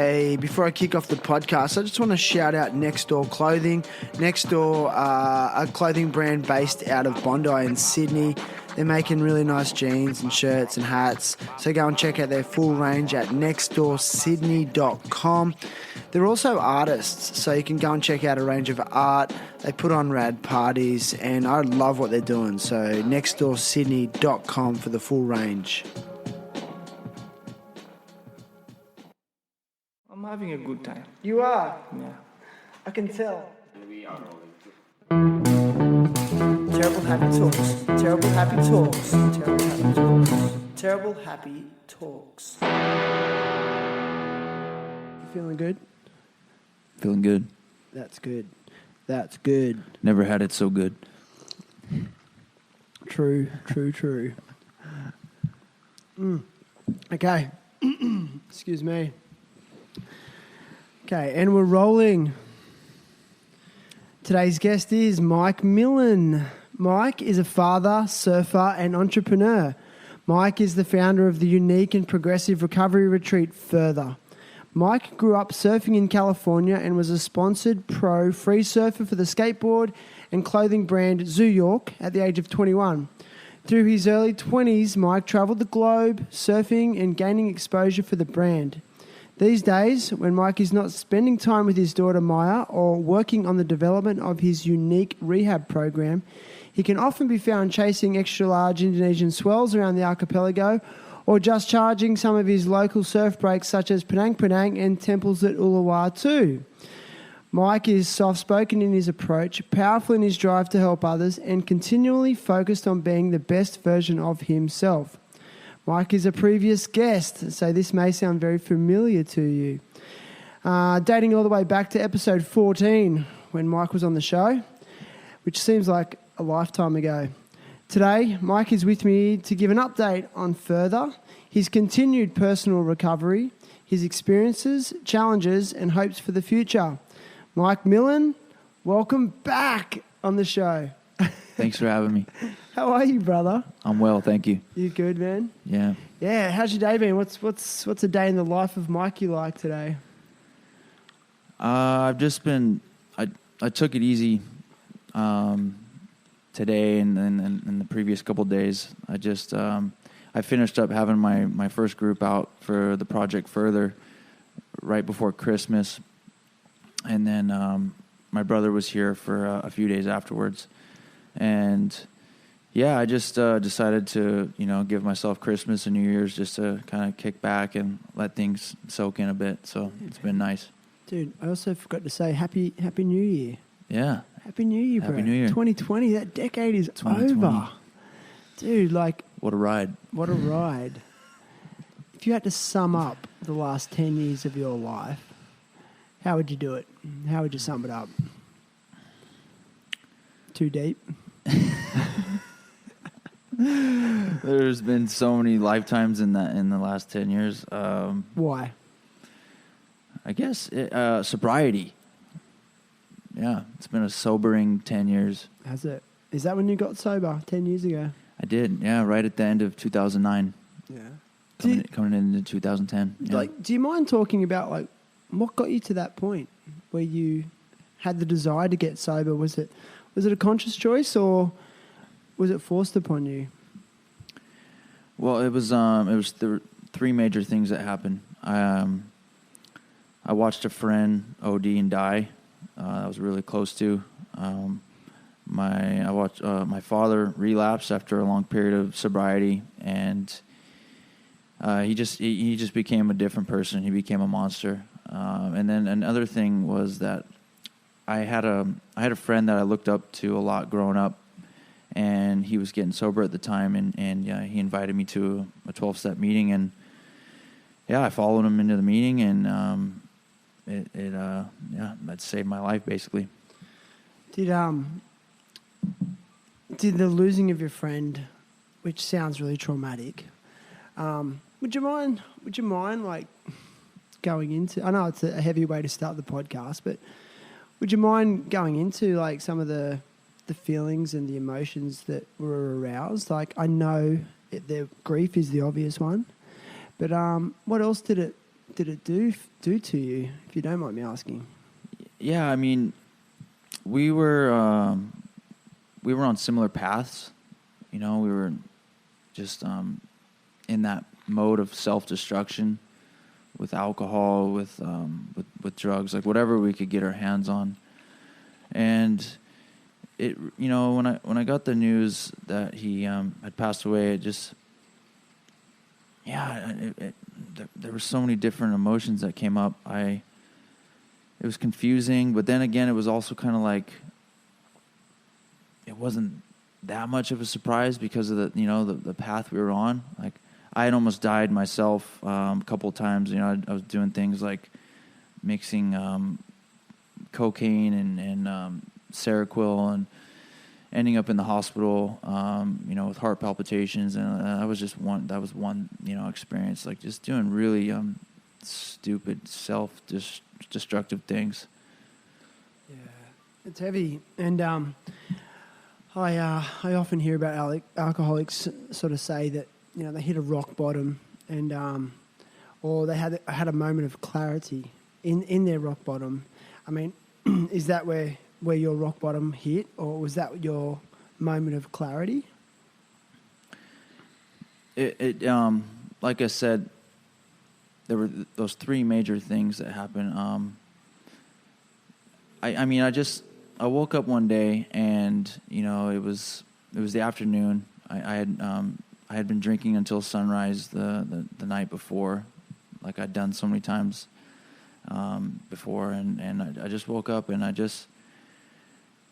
Hey, before I kick off the podcast, I just want to shout out Next Door Clothing. Next Door, a clothing brand based out of Bondi in Sydney. They're making really nice jeans and shirts and hats. So go and check out their full range at nextdoorsydney.com. They're also artists, so you can go and check out a range of art. They put on rad parties, and I love what they're doing. So nextdoorsydney.com for the full range. I'm having a good time. You are? Yeah. I can tell. We are rolling. Terrible happy talks. Terrible happy talks. Terrible happy talks. Terrible happy talks. You feeling good? Feeling good. That's good. That's good. Never had it so good. True. Okay. Excuse me. Okay, and we're rolling. Today's guest is Mike Millin. Mike is a father, surfer, and entrepreneur. Mike is the founder of the unique and progressive recovery retreat Further. Mike grew up surfing in California and was a sponsored pro free surfer for the skateboard and clothing brand Zoo York at the age of 21. Through his early 20s, Mike travelled the globe, surfing and gaining exposure for the brand. These days, when Mike is not spending time with his daughter Maya or working on the development of his unique rehab program, he can often be found chasing extra-large Indonesian swells around the archipelago or just charging some of his local surf breaks such as Penang Penang and temples at Uluwatu. Mike is soft-spoken in his approach, powerful in his drive to help others, and continually focused on being the best version of himself. Mike is a previous guest, so this may sound very familiar to you. Dating all the way back to episode 14 when Mike was on the show, which seems like a lifetime ago. Today, Mike is with me to give an update on Further, his continued personal recovery, his experiences, challenges, and hopes for the future. Mike Millin, welcome back on the show. Thanks for having me. How are you, brother? I'm well, thank you. You good, man? Yeah. Yeah, how's your day been? What's a day in the life of Mike you like today? I've just been, I took it easy today and the previous couple of days. I finished up having my first group out for the project Further right before Christmas. And then my brother was here for a few days afterwards. And yeah, I just decided to, give myself Christmas and New Year's just to kind of kick back and let things soak in a bit. So it's been nice. Dude, I also forgot to say Happy New Year. Yeah. Happy New Year, bro. Happy New Year. 2020, that decade is over. Dude, what a ride. What a ride. If you had to sum up the last 10 years of your life, how would you do it? How would you sum it up? Too deep? There's been so many lifetimes in the last 10 years. Why? I guess sobriety. Yeah, it's been a sobering 10 years. Has it? Is that when you got sober 10 years ago? I did, yeah, right at the end of 2009. Yeah. Coming into 2010. Yeah. Do you mind talking about what got you to that point where you had the desire to get sober? Was it a conscious choice or was it forced upon you? Well, it was the three major things that happened. I watched a friend OD and die. I was really close to. I watched my father relapse after a long period of sobriety, and he just became a different person. He became a monster. And then another thing was that I had a friend that I looked up to a lot growing up, and he was getting sober at the time, and he invited me to a 12-step meeting, and I followed him into the meeting, and that saved my life basically. Did the losing of your friend, which sounds really traumatic, would you mind going into? I know it's a heavy way to start the podcast, but would you mind going into some of the feelings and the emotions that were aroused? I know the grief is the obvious one, but what else did it did it do to you, if you don't mind me asking? Yeah, I mean, we were on similar paths. We were just in that mode of self-destruction with alcohol, with drugs, like whatever we could get our hands on. And it, when I got the news that he had passed away, it just, there were so many different emotions that came up. It was confusing, but then again, it was also kind of like, it wasn't that much of a surprise because of the path we were on. Like, I had almost died myself a couple of times. I was doing things like mixing cocaine and Seroquel and ending up in the hospital, with heart palpitations. And that was one experience, like just doing really stupid, self-destructive things. Yeah, it's heavy. And I often hear about alcoholics sort of say that, they hit a rock bottom and or they had a moment of clarity in their rock bottom. I mean, is that where your rock bottom hit, or was that your moment of clarity? It like I said, there were those three major things that happened. I woke up one day and it was the afternoon. I had been drinking until sunrise the night before, like I'd done so many times before, and I just woke up and I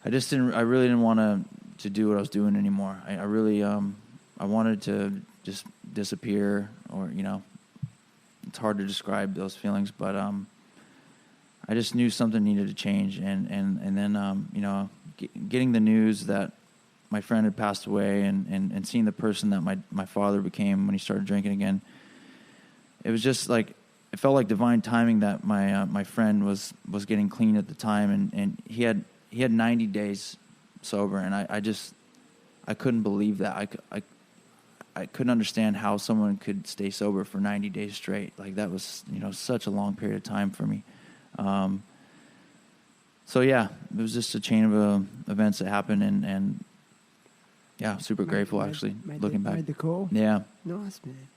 really didn't want to do what I was doing anymore. I really I wanted to just disappear, or it's hard to describe those feelings, but I just knew something needed to change, and then getting the news that my friend had passed away, and seeing the person that my father became when he started drinking again, it was just like, it felt like divine timing that my friend was getting clean at the time, and he had 90 days sober, and I couldn't believe that. I couldn't understand how someone could stay sober for 90 days straight. Like, that was such a long period of time for me. So yeah, it was just a chain of events that happened, and yeah, super grateful actually. Looking back, made the call. Yeah, nice, man.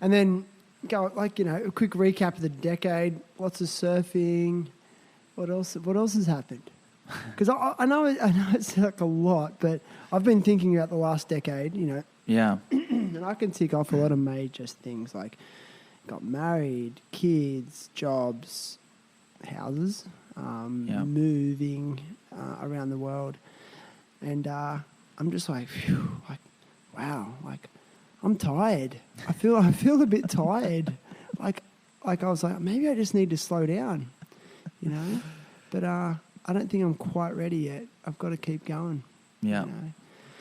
And then go a quick recap of the decade. Lots of surfing. What else has happened? Because I know it's like a lot, but I've been thinking about the last decade. Yeah. And I can tick off a lot of major things, like got married, kids, jobs, houses, moving around the world, and I'm just like, phew, like, wow, like I'm tired. I feel a bit tired. Like I was like, maybe I just need to slow down, But I don't think I'm quite ready yet. I've got to keep going. Yeah.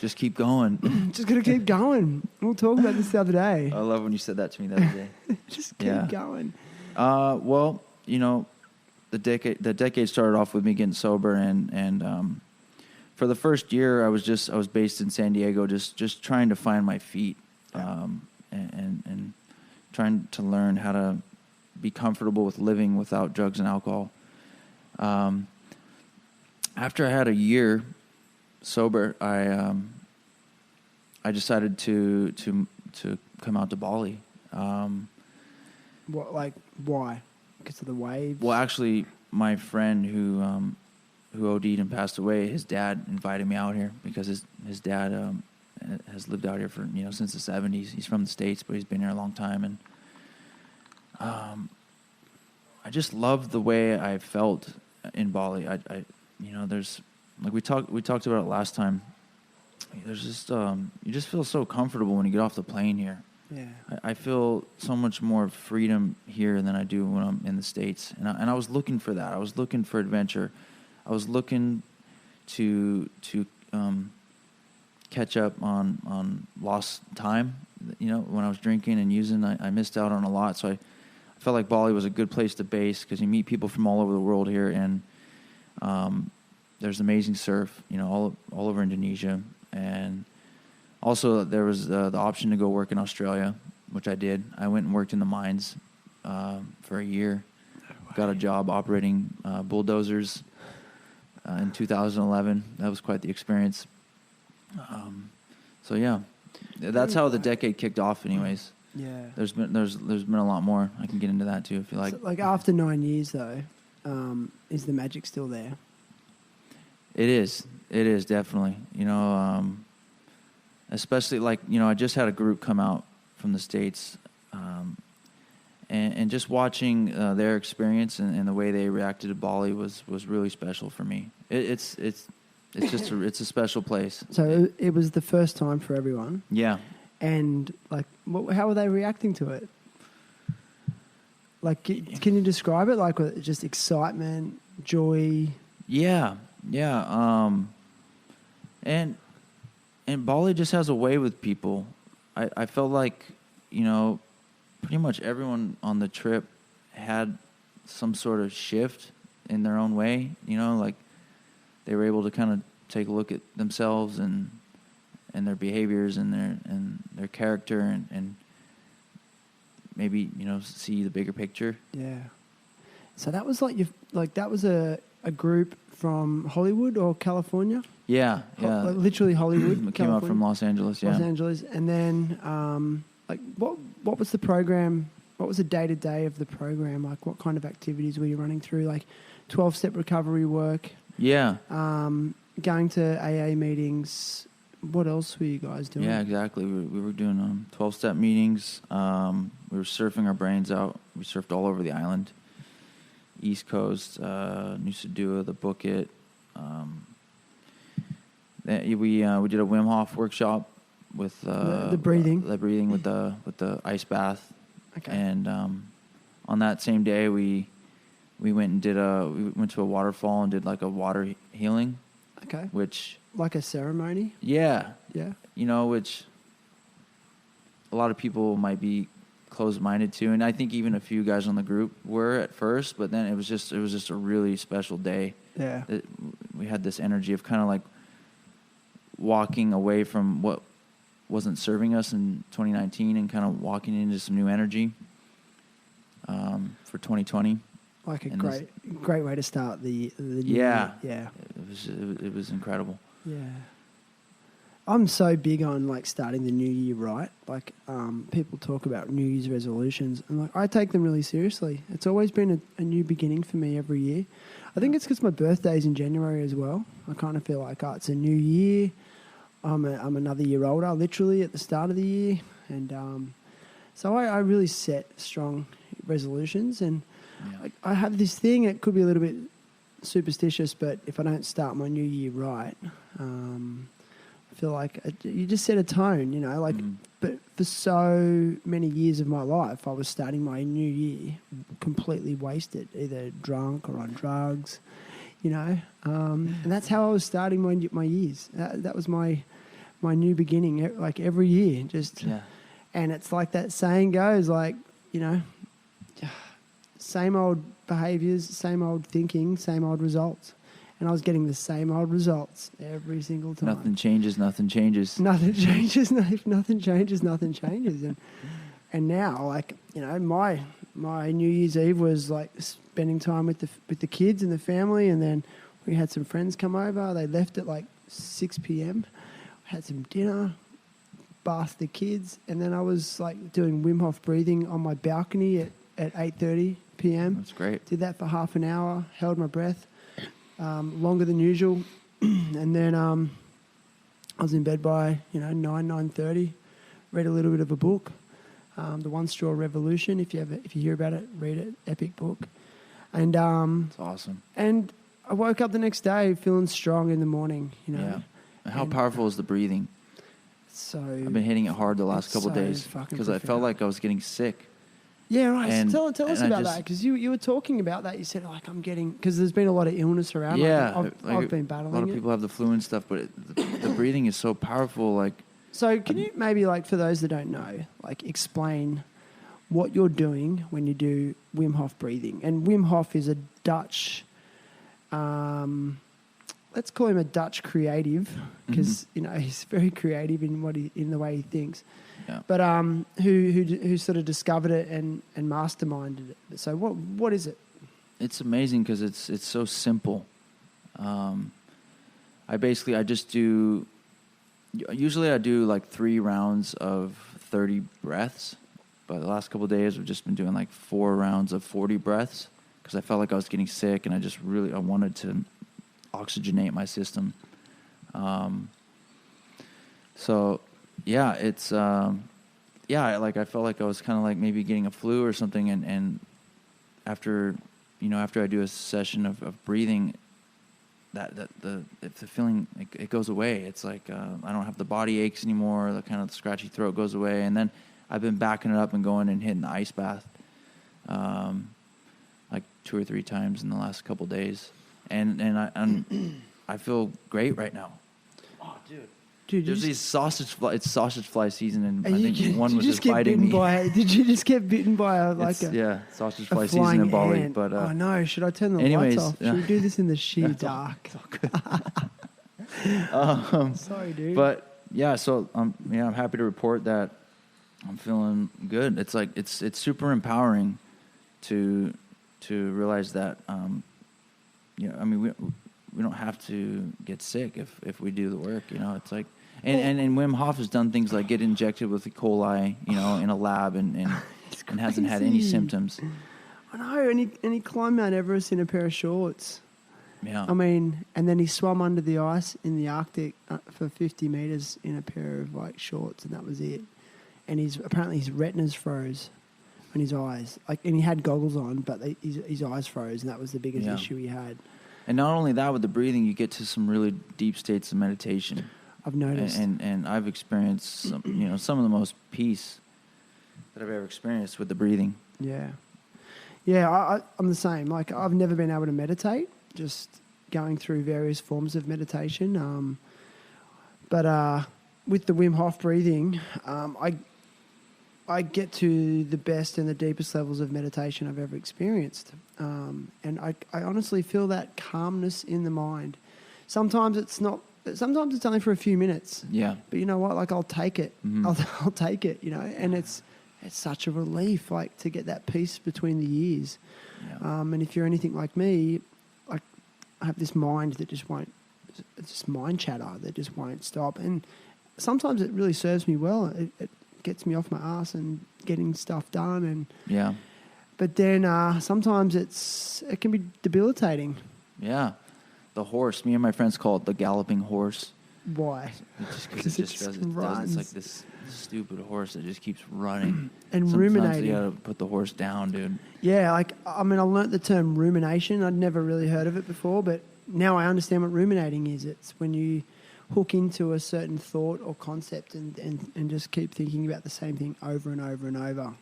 Just keep going. Just got to keep going. We were talking about this the other day. I love when you said that to me the other day. Just keep going. Well, the decade started off with me getting sober, and for the first year I was based in San Diego, just trying to find my feet, and trying to learn how to be comfortable with living without drugs and alcohol. After I had a year sober, I decided to come out to Bali. Why? Because of the waves? Well, actually, my friend who OD'd and passed away, his dad invited me out here because his dad has lived out here for since the 70s. He's from the States, but he's been here a long time, and I just loved the way I felt in Bali. There's, like we talked about it last time. There's just you just feel so comfortable when you get off the plane here. Yeah, I feel so much more freedom here than I do when I'm in the States, and I was looking for that. I was looking for adventure. I was looking to catch up on lost time. When I was drinking and using, I missed out on a lot. So I felt like Bali was a good place to base because you meet people from all over the world here, and there's amazing surf, all over Indonesia, and also there was the option to go work in Australia, which I did. I went and worked in the mines for a year. Got a job operating bulldozers in 2011. That was quite the experience. So yeah, that's how the decade kicked off. Anyways, Yeah. there's been a lot more. I can get into that too if you like. So, like after 9 years though, is the magic still there? It is. It is definitely. Especially like I just had a group come out from the States, and just watching their experience and the way they reacted to Bali was really special for me. It's just it's a special place. So it was the first time for everyone. Yeah. And like, how were they reacting to it? Like, can you describe it? Like, just excitement, joy. Yeah. And Bali just has a way with people. I felt like, pretty much everyone on the trip had some sort of shift in their own way. Like they were able to kind of take a look at themselves and their behaviors and their character and maybe see the bigger picture. Yeah. So that was that was a group from Hollywood or California. Yeah. Like literally Hollywood. It came out from Los Angeles. Yeah. Los Angeles, and then what was the program? What was the day-to-day of the program? Like, what kind of activities were you running through? Like 12-step recovery work. Yeah. Going to AA meetings. What else were you guys doing? Yeah, exactly. We were doing 12-step meetings. We were surfing our brains out. We surfed all over the island. East Coast, Nusa Dua, the Bukit. We did a Wim Hof workshop with the breathing. The breathing with the ice bath. Okay. And on that same day, we went to a waterfall and did like a water healing. Okay. Which, like a ceremony? Yeah. Yeah. Which a lot of people might be closed-minded to, and I think even a few guys on the group were at first, but then it was just a really special day. Yeah. We had this energy of kind of like walking away from what wasn't serving us in 2019 and kind of walking into some new energy for 2020. Like a great way to start the new yeah year. Yeah. It was incredible. Yeah. I'm so big on like starting the new year right. Like people talk about New Year's resolutions, and like I take them really seriously. It's always been a new beginning for me every year. I think it's because my birthday's in January as well. I kind of feel like it's a new year. I'm another year older, literally at the start of the year, and so I really set strong resolutions. And I have this thing. It could be a little bit superstitious, but if I don't start my new year right, I feel like you just set a tone, but for so many years of my life, I was starting my new year completely wasted, either drunk or on drugs, and that's how I was starting my years. That was my new beginning, like every year, and it's like that saying goes, like, same old behaviours, same old thinking, same old results. And I was getting the same old results every single time. Nothing changes. Nothing changes. If nothing changes, nothing changes. And now, like, my New Year's Eve was like spending time with the kids and the family, and then we had some friends come over. They left at like 6 p.m. Had some dinner, bathed the kids, and then I was like doing Wim Hof breathing on my balcony at 8:30 p.m. That's great. Did that for half an hour, held my breath. Longer than usual, and then I was in bed by 9:30. Read a little bit of a book, The One Straw Revolution. If you hear about it, read it. Epic book. And it's awesome. And I woke up the next day feeling strong in the morning. Yeah. And how powerful is the breathing? So I've been hitting it hard the last couple of days because I felt like I was getting sick. Yeah, right. And, so tell us about that, because you were talking about that. You said, like, I'm getting... Because there's been a lot of illness around. Yeah. I've been battling it. A lot of people have the flu and stuff, but the breathing is so powerful. Like, so can you maybe, like, for those that don't know, like, explain what you're doing when you do Wim Hof breathing? And Wim Hof is a Dutch... let's call him a Dutch creative, because he's very creative in the way he thinks. Yeah. But who sort of discovered it and masterminded it. So what is it? It's amazing because it's so simple. I just do. Usually I do like 3 rounds of 30 breaths, but the last couple of days we've just been doing like 4 rounds of 40 breaths because I felt like I was getting sick and I wanted to oxygenate my system. So yeah, it's like I felt like I was kind of like maybe getting a flu or something, and after I do a session of breathing, the feeling it goes away. It's like I don't have the body aches anymore. The kind of scratchy throat goes away, and then I've been backing it up and going and hitting the ice bath, like 2 or 3 times in the last couple days, and I feel great right now. Oh, dude, there's these sausage fly. It's sausage fly season, and I think one was just biting me. Did you just get bitten by sausage fly season in Bali? Ant. But oh no, should I turn the lights off? Should we do this in the sheer dark? It's all good. Sorry, dude. But yeah, so I'm happy to report that I'm feeling good. It's like it's super empowering to realize that we don't have to get sick if we do the work. It's like and Wim Hof has done things like get injected with E. coli, in a lab and hasn't had any symptoms. I know, and he climbed Mount Everest in a pair of shorts. Yeah. I mean, and then he swam under the ice in the Arctic for 50 meters in a pair of like shorts, and that was it. And apparently his retinas froze in his eyes, and he had goggles on, but his eyes froze, and that was the biggest issue he had. And not only that, with the breathing, you get to some really deep states of meditation. I've noticed, and I've experienced some of the most peace that I've ever experienced with the breathing. Yeah, I'm the same. Like, I've never been able to meditate, just going through various forms of meditation. But with the Wim Hof breathing, I get to the best and the deepest levels of meditation I've ever experienced. And I honestly feel that calmness in the mind. Sometimes it's only for a few minutes. Yeah. But you know what? Like, I'll take it. Mm-hmm. I'll take it, and it's such a relief, like, to get that peace between the ears. Yeah. And if you're anything like me, like, I have this mind that it's just mind chatter that just won't stop. And sometimes it really serves me well. It gets me off my ass and getting stuff done. And yeah. But then sometimes it can be debilitating. Yeah. The horse. Me and my friends call it the galloping horse. Why? Because it just runs. It's like this stupid horse that just keeps running. And Sometimes ruminating. You got to put the horse down, dude. Yeah, I learnt the term rumination. I'd never really heard of it before, but now I understand what ruminating is. It's when you hook into a certain thought or concept and just keep thinking about the same thing over and over and over.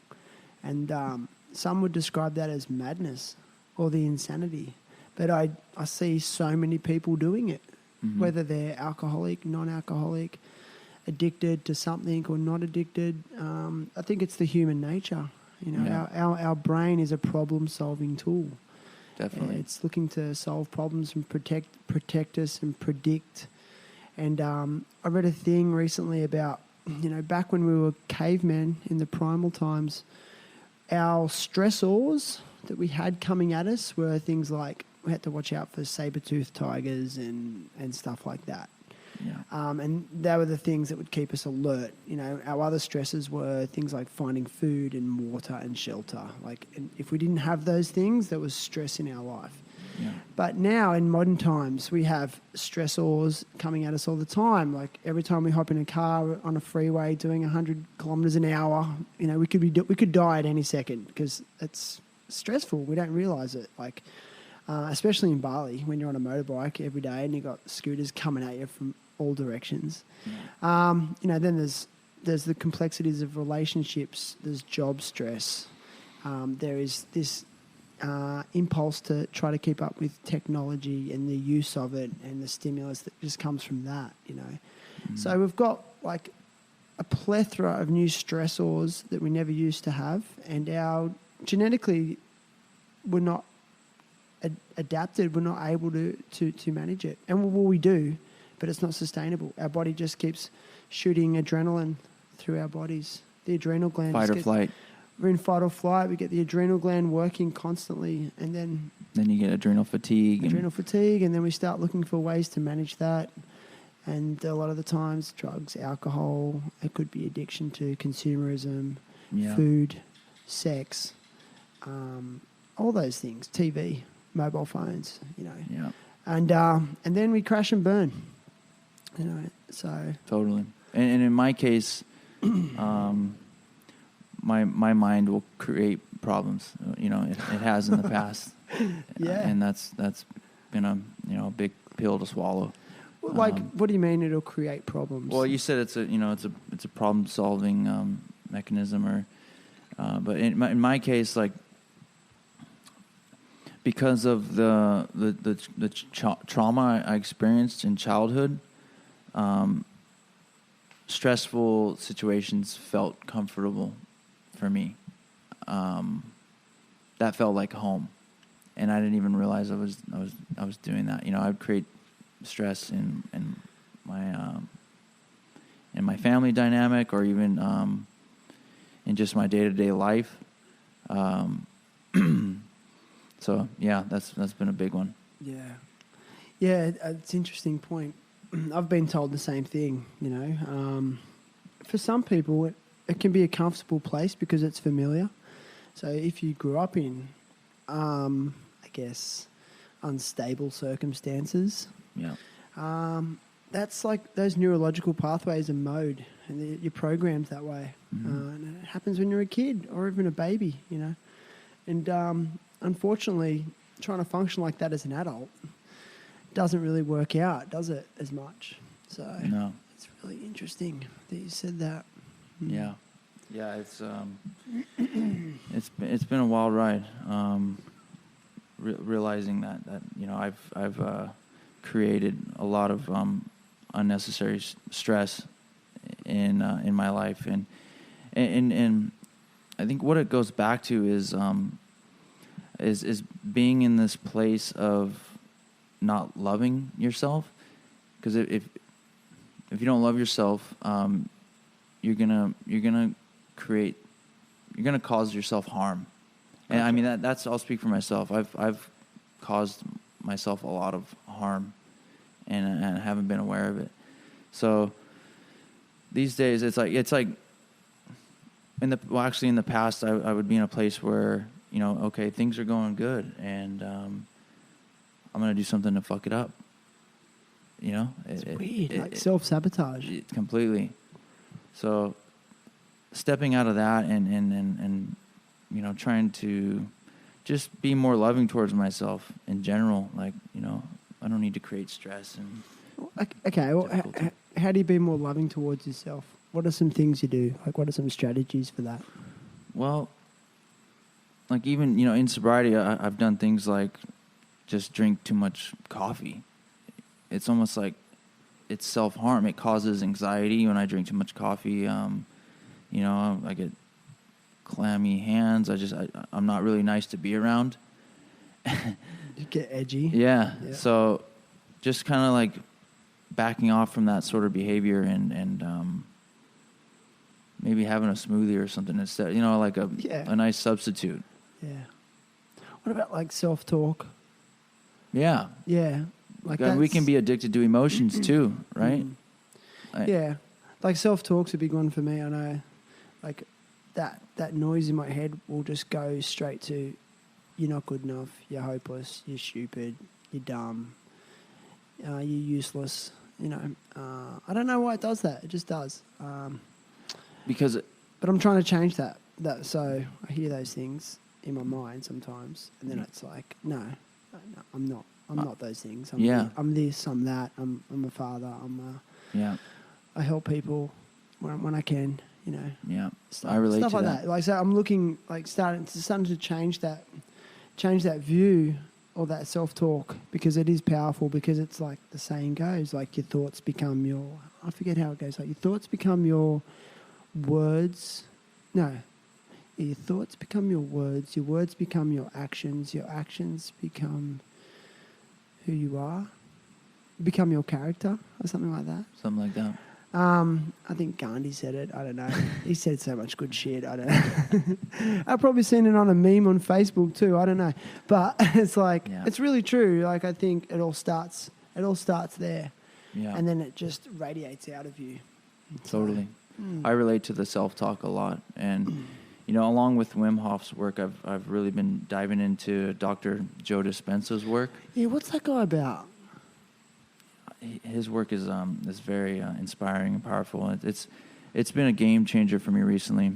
And some would describe that as madness or the insanity. But I see so many people doing it, mm-hmm. whether they're alcoholic, non-alcoholic, addicted to something or not addicted. I think it's the human nature. Our brain is a problem-solving tool. Definitely. It's looking to solve problems and protect us and predict. And I read a thing recently about, back when we were cavemen in the primal times, our stressors that we had coming at us were things like we had to watch out for saber-toothed tigers and stuff like that. Yeah. And they were the things that would keep us alert. Our other stresses were things like finding food and water and shelter. And if we didn't have those things, there was stress in our life. Yeah. But now in modern times, we have stressors coming at us all the time. Like every time we hop in a car on a freeway doing 100 kilometers an hour, we could die at any second because it's stressful. We don't realize it. Especially in Bali, when you're on a motorbike every day and you've got scooters coming at you from all directions. Yeah. Then there's the complexities of relationships. There's job stress. There is this impulse to try to keep up with technology and the use of it and the stimulus that just comes from that, Mm-hmm. So we've got a plethora of new stressors that we never used to have, and genetically we're not adapted. We're not able to manage it. And well, we do, but it's not sustainable. Our body just keeps shooting adrenaline through our bodies. The adrenal gland. Fight or flight. We're in fight or flight. We get the adrenal gland working constantly, and then you get adrenal fatigue. And then we start looking for ways to manage that. And a lot of the times, drugs, alcohol, it could be addiction to consumerism, food, sex, all those things, TV, mobile phones, Yeah. And then we crash and burn, so. Totally. And in my case, my mind will create problems. It has in the past. Yeah. And that's been a big pill to swallow. Like, what do you mean it'll create problems? Well, you said it's a problem solving mechanism, but in my case, like, because of the trauma I experienced in childhood, stressful situations felt comfortable for me. That felt like home, and I didn't even realize I was doing that. I'd create stress in my family dynamic, or even in just my day-to-day life. So yeah, that's been a big one. Yeah, it's an interesting point. I've been told the same thing. For some people, it can be a comfortable place because it's familiar. So if you grew up in, I guess, unstable circumstances. Yeah. That's like those neurological pathways are mode, and you're programmed that way. Mm-hmm. And it happens when you're a kid or even a baby, And unfortunately, trying to function like that as an adult doesn't really work out, does it, as much? So no. It's really interesting that you said that. Yeah. Yeah, it's been a wild ride. Realizing that I've created a lot of unnecessary stress in my life, and I think what it goes back to is being in this place of not loving yourself, because if you don't love yourself, you're gonna cause yourself harm. And I mean that's I'll speak for myself. I've caused myself a lot of harm, and I haven't been aware of it. So these days it's like in the past I would be in a place where okay, things are going good, and I'm gonna do something to fuck it up. It's weird, like self-sabotage. Completely. So stepping out of that and trying to just be more loving towards myself in general. Like, I don't need to create stress and okay. Well, how do you be more loving towards yourself? What are some things you do? Like, what are some strategies for that? Well, like, even in sobriety, I've done things like just drink too much coffee. It's almost like it's self-harm. It causes anxiety when I drink too much coffee. I get clammy hands. I'm not really nice to be around. You get edgy. Yeah. So just kind of like backing off from that sort of behavior and maybe having a smoothie or something instead, like a nice substitute. Yeah. What about like self-talk? Yeah. Yeah. Like we can be addicted to emotions too, right? Yeah. Like self-talk's a big one for me. I know, like that noise in my head will just go straight to, you're not good enough, you're hopeless, you're stupid, you're dumb, you're useless. I don't know why it does that. It just does. But I'm trying to change that. So I hear those things in my mind sometimes, and then it's like, no, I'm not. I'm not those things. I'm this. I'm that. I'm a father. I help people when I can. Yeah. I relate stuff to like that. Like, so I'm looking like starting to change that view or that self-talk, because it is powerful. Because it's like the saying goes, like your thoughts become your. I forget how it goes. Like your thoughts become your words. No, Your thoughts become your words become your actions become who you are, become your character, or something like that. Something like that. I think Gandhi said it. I don't know. He said so much good shit. I don't know. I've probably seen it on a meme on Facebook too. I don't know. But it's like, it's really true. Like, I think it all starts there. Yeah. And then it just radiates out of you. Totally. I relate to the self-talk a lot. And, you know, along with Wim Hof's work, I've really been diving into Dr. Joe Dispenza's work. Yeah, what's that guy about? His work is very inspiring and powerful. It's been a game changer for me recently,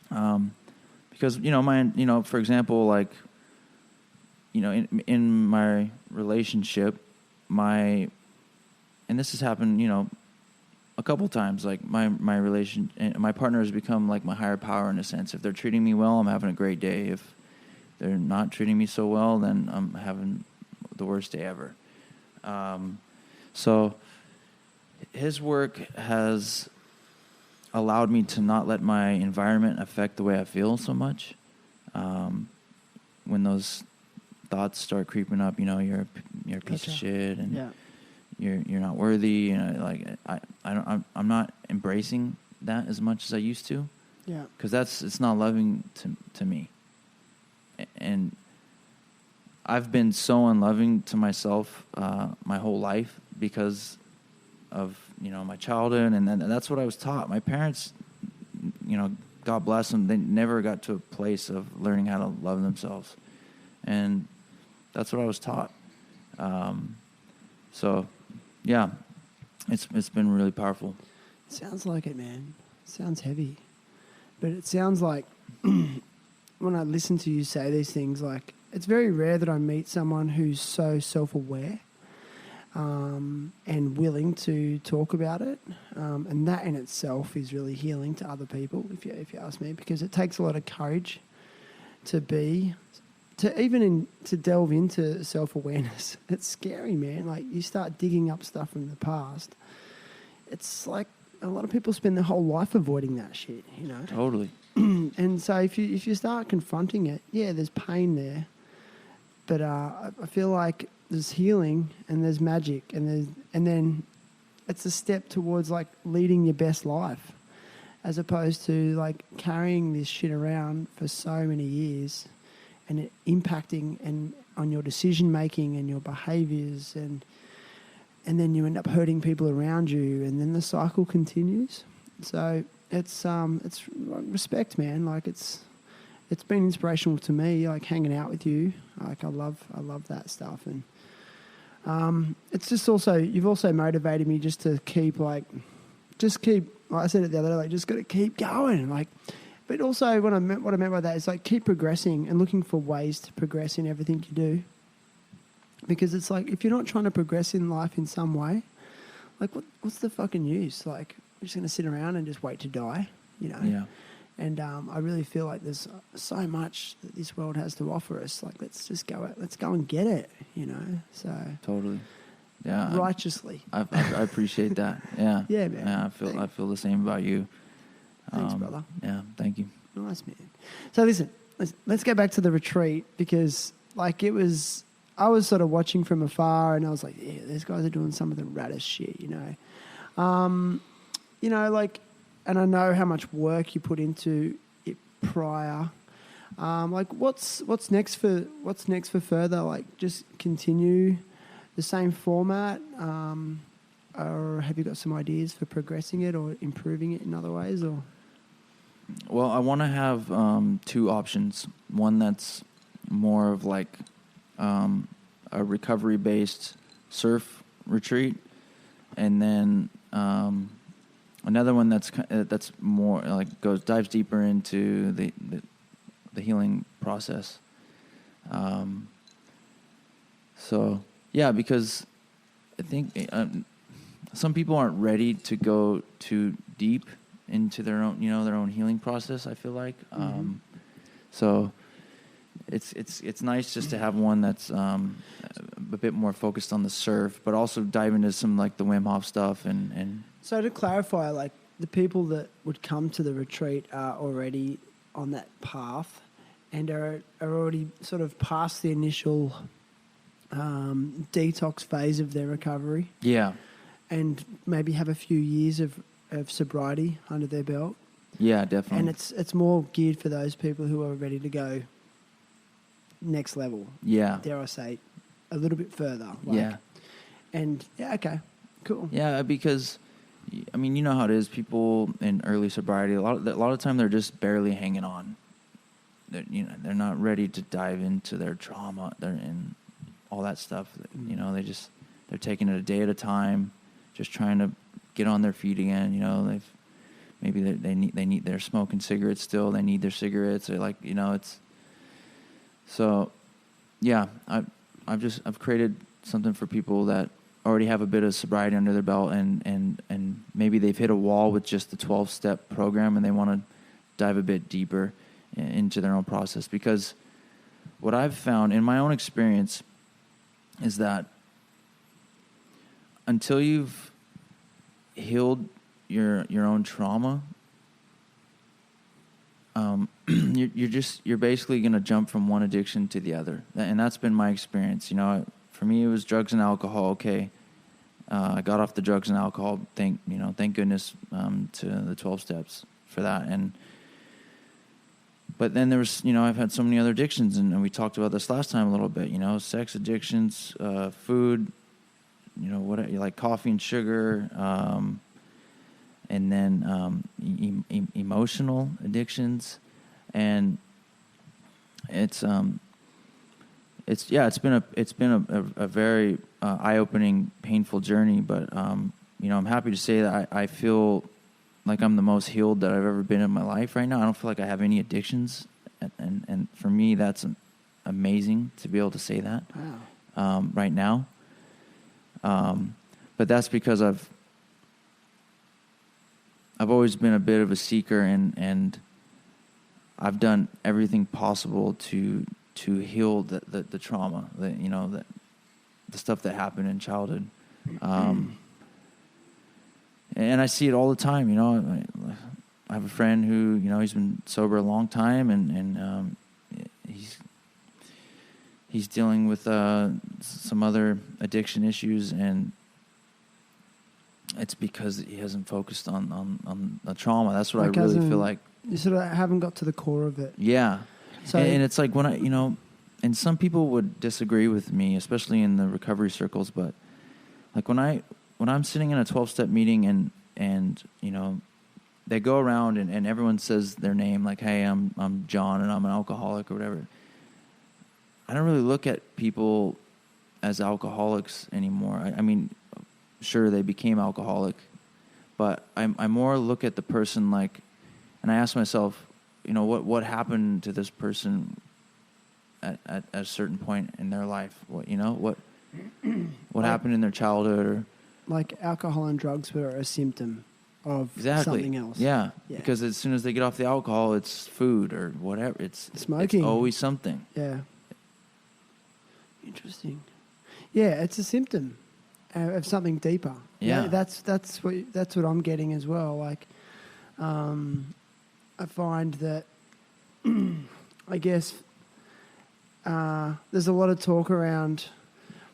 because for example, like, you know, in my relationship, and this has happened, you know, a couple times. Like my partner has become like my higher power in a sense. If they're treating me well, I'm having a great day. If they're not treating me so well, then I'm having the worst day ever. So his work has allowed me to not let my environment affect the way I feel so much. When those thoughts start creeping up, you know, you're a piece of shit, and you're not worthy. You know, like I'm not embracing that as much as I used to. Yeah. Because it's not loving to me. And I've been so unloving to myself my whole life because of, you know, my childhood, and that's what I was taught. My parents, you know, God bless them, they never got to a place of learning how to love themselves, and that's what I was taught. So, yeah, it's been really powerful. Sounds like it, man. Sounds heavy, but it sounds like when I listen to you say these things, like, it's very rare that I meet someone who's so self-aware and willing to talk about it, and that in itself is really healing to other people, if you ask me, because it takes a lot of courage to delve into self-awareness. It's scary, man. Like, you start digging up stuff from the past. It's like a lot of people spend their whole life avoiding that shit, you know. Totally. And so if you start confronting it, yeah, there's pain there. But I feel like there's healing and there's magic, and then it's a step towards like leading your best life, as opposed to like carrying this shit around for so many years, and it impacting and on your decision making and your behaviours, and then you end up hurting people around you, and then the cycle continues. So it's respect, man. Like, it's been inspirational to me, like hanging out with you. Like, I love that stuff, and it's just also, you've also motivated me just to keep like I said it the other day, like, just got to keep going, like. But also, what I meant by that is like keep progressing and looking for ways to progress in everything you do, because it's like, if you're not trying to progress in life in some way, like what's the fucking use? Like, we're just going to sit around and just wait to die, you know? Yeah. And I really feel like there's so much that this world has to offer us. Like, let's go and get it, you know? So totally, yeah. Righteously. I appreciate that. Yeah. Yeah, man. Yeah, I feel the same about you. Thanks, brother. Yeah, thank you. Nice, man. So listen, let's go back to the retreat, because like I was sort of watching from afar, and I was like, yeah, these guys are doing some of the raddest shit, you know? You know, like. And I know how much work you put into it prior. Like, what's next for further? Like, just continue the same format, or have you got some ideas for progressing it or improving it in other ways? Or, well, I want to have two options. One that's more of like a recovery-based surf retreat, and then another one that's more like dives deeper into the healing process. So yeah, because I think some people aren't ready to go too deep into their own healing process, I feel like. So it's nice just to have one that's a bit more focused on the surf, but also dive into some like the Wim Hof stuff and. So to clarify, like, the people that would come to the retreat are already on that path and are already sort of past the initial detox phase of their recovery. Yeah. And maybe have a few years of sobriety under their belt. Yeah, definitely. And it's more geared for those people who are ready to go next level. Yeah. Dare I say, a little bit further. Yeah. And yeah, okay, cool. Yeah, because I mean, you know how it is. People in early sobriety, a lot of time they're just barely hanging on. They're not ready to dive into their trauma. They're in all that stuff. You know, they're taking it a day at a time, just trying to get on their feet again. You know, they're smoking cigarettes still. They need their cigarettes. They're like, you know, it's so. Yeah, I've created something for people that already have a bit of sobriety under their belt, and maybe they've hit a wall with just the 12-step program, and they want to dive a bit deeper into their own process. Because what I've found in my own experience is that until you've healed your own trauma, you're basically going to jump from one addiction to the other, and that's been my experience. You know, for me, it was drugs and alcohol. Okay, I got off the drugs and alcohol. Thank goodness to the 12 steps for that. But then there was, you know, I've had so many other addictions, and we talked about this last time a little bit. You know, sex addictions, food, you know, what like coffee and sugar, and then emotional addictions, and it's been a very eye-opening, painful journey. But you know, I'm happy to say that I feel like I'm the most healed that I've ever been in my life right now. I don't feel like I have any addictions, and for me, that's amazing to be able to say that. Wow. Right now. But that's because I've always been a bit of a seeker, and I've done everything possible to heal the trauma, the stuff that happened in childhood. And I see it all the time. You know, I have a friend who, you know, he's been sober a long time, and he's dealing with some other addiction issues, and it's because he hasn't focused on the trauma. That's what I really feel like. You sort of haven't got to the core of it. Yeah. So, and it's like when I, you know, and some people would disagree with me, especially in the recovery circles, but like when I'm sitting in a 12-step meeting and you know, they go around and everyone says their name, like, hey, I'm John and I'm an alcoholic or whatever. I don't really look at people as alcoholics anymore. I mean, sure, they became alcoholic, but I more look at the person like, and I ask myself, you know, what happened to this person at a certain point in their life? What happened in their childhood? Or like alcohol and drugs were a symptom of something else. Yeah, because as soon as they get off the alcohol, it's food or whatever. It's smoking. It's always something. Yeah. Interesting. Yeah, it's a symptom of something deeper. Yeah, that's what I'm getting as well. Like, I find that I guess there's a lot of talk around.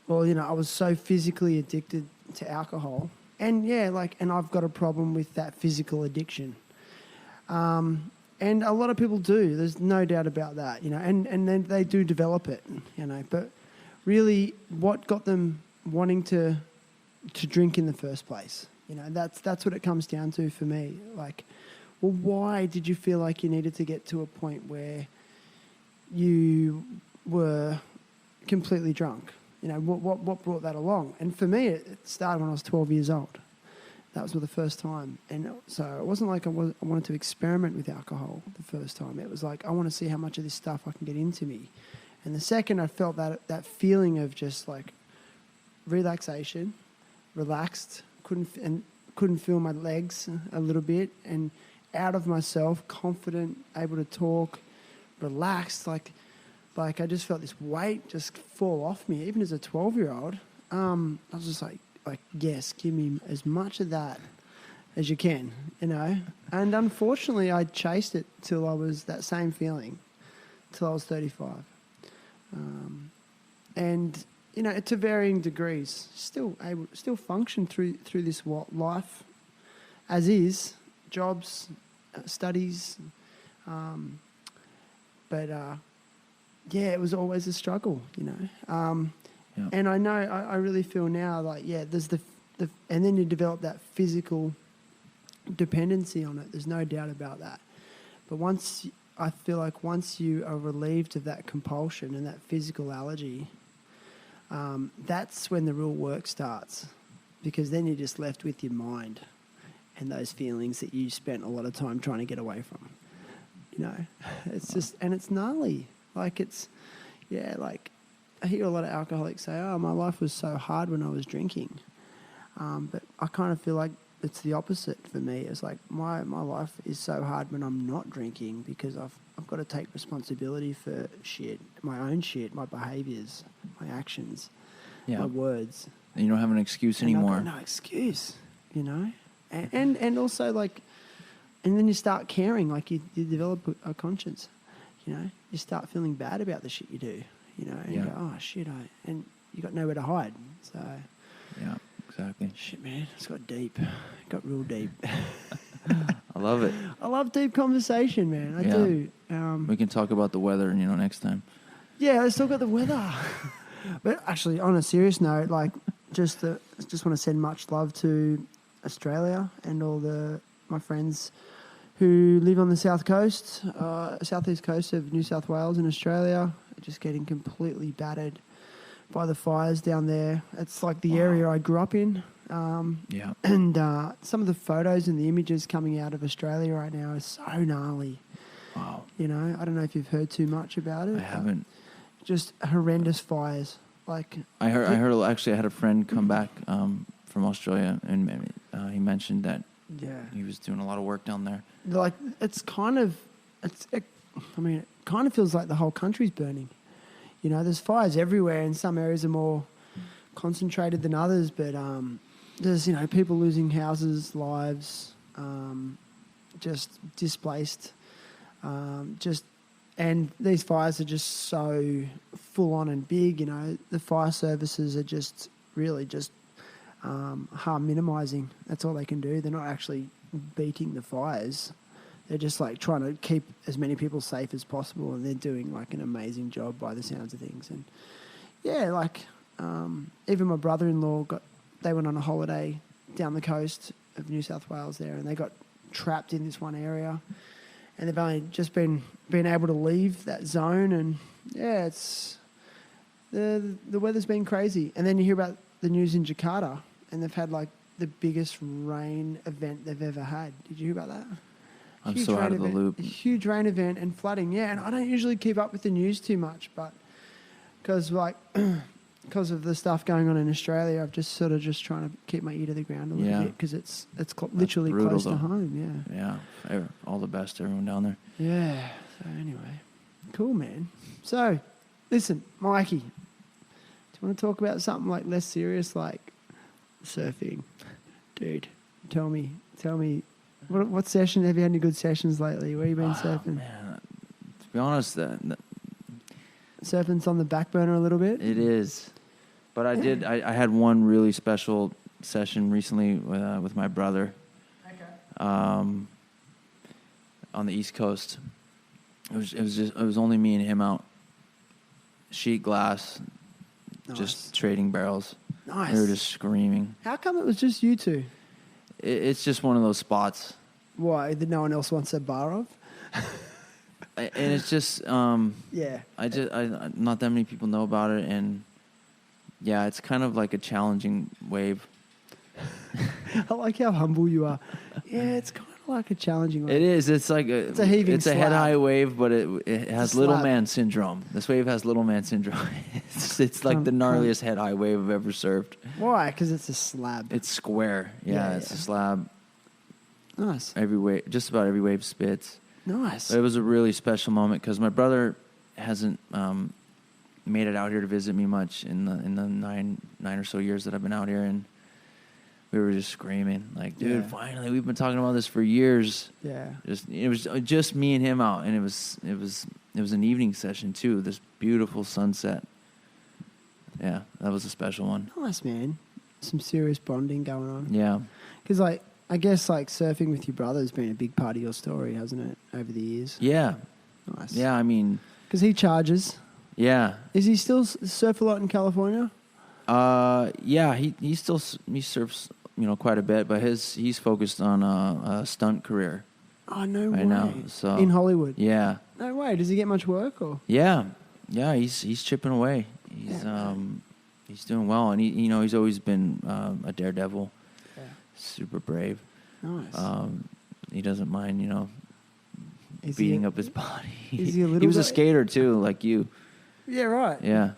Well, you know, I was so physically addicted to alcohol, and and I've got a problem with that physical addiction. And a lot of people do. There's no doubt about that, you know, and then they do develop it, you know. But really, what got them wanting to drink in the first place? You know, that's what it comes down to for me. Like, well, why did you feel like you needed to get to a point where you were completely drunk? You know, what brought that along? And for me, it started when I was 12 years old. That was for the first time. And so it wasn't like I wanted to experiment with alcohol the first time. It was like, I want to see how much of this stuff I can get into me. And the second I felt that feeling of just like relaxation, relaxed, couldn't feel my legs a little bit, and out of myself, confident, able to talk, relaxed, like I just felt this weight just fall off me, even as a 12-year-old. I was just like, yes, give me as much of that as you can, you know. And unfortunately, I chased it till I was that same feeling, till I was 35. And, you know, to varying degrees, still function through this life as is, jobs, studies. But it was always a struggle, you know. Yeah. And I know, I really feel now like, there's the and then you develop that physical dependency on it. There's no doubt about that. But I feel like once you are relieved of that compulsion and that physical allergy, that's when the real work starts, because then you're just left with your mind and those feelings that you spent a lot of time trying to get away from. You know, it's just, and it's gnarly. Like like I hear a lot of alcoholics say, "Oh, my life was so hard when I was drinking." But I kind of feel like it's the opposite for me. It's like my life is so hard when I'm not drinking, because I've got to take responsibility for shit, my own shit, my behaviours, my actions, my words. And you don't have an excuse anymore. I've got no excuse, you know? And also, like, and then you start caring, like you develop a conscience, you know? You start feeling bad about the shit you do, you know? And you go, oh, shit, and you got nowhere to hide, so... Yeah, exactly. Shit, man, it's got deep. It got real deep. I love it. I love deep conversation, man. I do. We can talk about the weather, next time. Yeah, let's talk about the weather. But actually, on a serious note, like, just want to send much love to Australia and all my friends who live on the southeast coast of New South Wales in Australia, just getting completely battered by the fires down there. It's like the area I grew up in. And some of the photos and the images coming out of Australia right now are so gnarly. Wow. You know, I don't know if you've heard too much about it. I haven't. Just horrendous fires. Like I heard. Actually, I had a friend come back from Australia, and he mentioned that he was doing a lot of work down there. Like it kind of feels like the whole country's burning. You know, there's fires everywhere, and some areas are more concentrated than others. But there's people losing houses, lives, just displaced, and these fires are just so full on and big. You know, the fire services are just really just harm minimising. That's all they can do. They're not actually beating the fires. They're just like trying to keep as many people safe as possible, and they're doing like an amazing job by the sounds of things. And even my brother-in-law they went on a holiday down the coast of New South Wales there, and they got trapped in this one area, and they've only just been able to leave that zone. And it's the weather's been crazy. And then you hear about the news in Jakarta, and they've had like the biggest rain event they've ever had. Did you hear about that? I'm so out of the loop. Huge rain event and flooding, and I don't usually keep up with the news too much, but because of the stuff going on in Australia, I've just trying to keep my ear to the ground a little bit, because it's literally brutal, close to home. Yeah. All the best to everyone down there. Yeah. So anyway, cool, man. So, listen, Mikey, do you want to talk about something like less serious, like surfing, dude? Tell me. What session? Have you had any good sessions lately? Where you been surfing? Man, to be honest, surfing's on the back burner a little bit. It is, but I had one really special session recently with my brother. Okay. On the East Coast. It was only me and him out. Sheet glass, just trading barrels. Nice. We were just screaming. How come it was just you two? It's just one of those spots. Why? That no one else wants a bar of? And it's just not that many people know about it, and it's kind of like a challenging wave. I like how humble you are. Yeah, it's kind of like a challenging wave. It is. It's like it's a heaving. It's slab. A head high wave, but it has little man syndrome. This wave has little man syndrome. It's like the gnarliest head high wave I've ever surfed. Why? Because it's a slab. It's square. Yeah, it's a slab. Nice. Just about every wave spits. Nice. But it was a really special moment because my brother hasn't made it out here to visit me much in the nine or so years that I've been out here, and we were just screaming like, dude, Yeah. finally, we've been talking about this for years. Yeah. It was just me and him out, and it was an evening session too. This beautiful sunset. Yeah, that was a special one. Nice, man. Some serious bonding going on. Yeah. Because, like, I guess, like, surfing with your brother has been a big part of your story, hasn't it, over the years? Yeah. Nice. Yeah, I mean... Because he charges. Yeah. Is he still surf a lot in California? Yeah, he still he surfs, quite a bit, but he's focused on a stunt career. Oh, no way. Right now, so... In Hollywood? Yeah. No way. Does he get much work, or...? Yeah. Yeah, he's chipping away. He's doing well, and he's always been a daredevil. Yeah. Super brave. Nice. He doesn't mind, Is beating up his body. Is he a little He was a guy? skater too, like you. Yeah, right. Yeah.